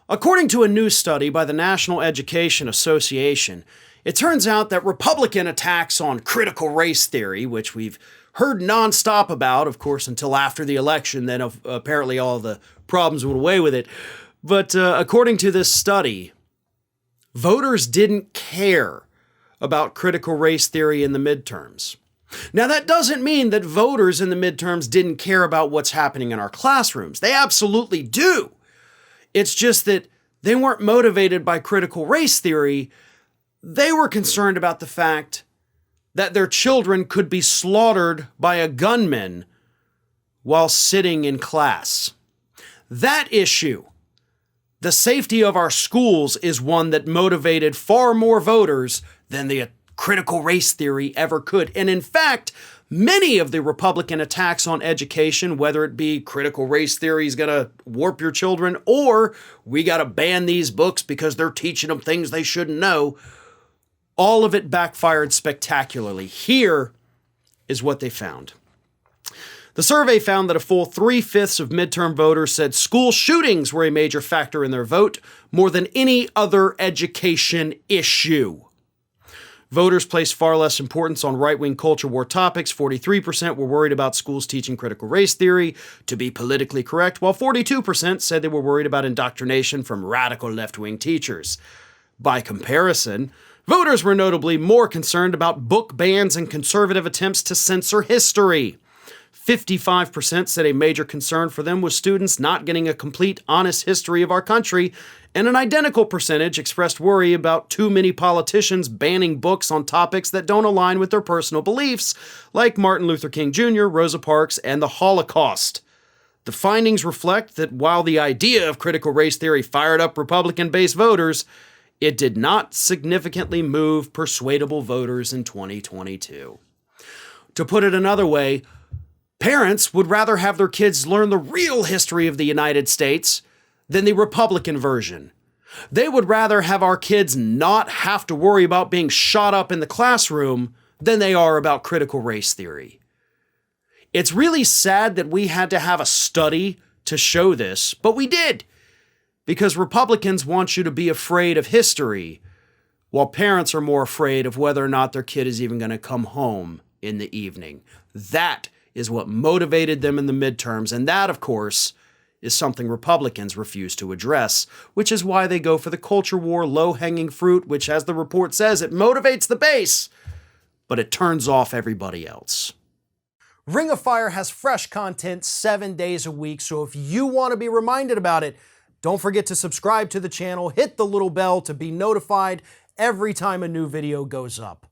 According to a new study by the National Education Association, it turns out that Republican attacks on critical race theory, which we've heard nonstop about, of course, until after the election, then apparently all the problems went away with it. But according to this study, voters didn't care about critical race theory in the midterms. Now, that doesn't mean that voters in the midterms didn't care about what's happening in our classrooms. They absolutely do. It's just that they weren't motivated by critical race theory. They were concerned about the fact that their children could be slaughtered by a gunman while sitting in class. That issue, the safety of our schools, is one that motivated far more voters than the critical race theory ever could. And in fact, many of the Republican attacks on education, whether it be critical race theory is going to warp your children, or we got to ban these books because they're teaching them things they shouldn't know, all of it backfired spectacularly. Here is what they found. The survey found that a full 3/5 of midterm voters said school shootings were a major factor in their vote, more than any other education issue. Voters placed far less importance on right-wing culture war topics. 43% were worried about schools teaching critical race theory to be politically correct, while 42% said they were worried about indoctrination from radical left-wing teachers. By comparison, voters were notably more concerned about book bans and conservative attempts to censor history. 55% said a major concern for them was students not getting a complete, honest history of our country, and an identical percentage expressed worry about too many politicians banning books on topics that don't align with their personal beliefs, like Martin Luther King Jr., Rosa Parks, and the Holocaust. The findings reflect that while the idea of critical race theory fired up Republican-based voters, it did not significantly move persuadable voters in 2022. To put it another way, parents would rather have their kids learn the real history of the United States than the Republican version. They would rather have our kids not have to worry about being shot up in the classroom than they are about critical race theory. It's really sad that we had to have a study to show this, but we did, because Republicans want you to be afraid of history, while parents are more afraid of whether or not their kid is even going to come home in the evening. That is what motivated them in the midterms, and that, of course, is something Republicans refuse to address, which is why they go for the culture war, low-hanging fruit, which, as the report says, it motivates the base, but it turns off everybody else. Ring of Fire has fresh content 7 days a week, so if you want to be reminded about it, don't forget to subscribe to the channel, hit the little bell to be notified every time a new video goes up.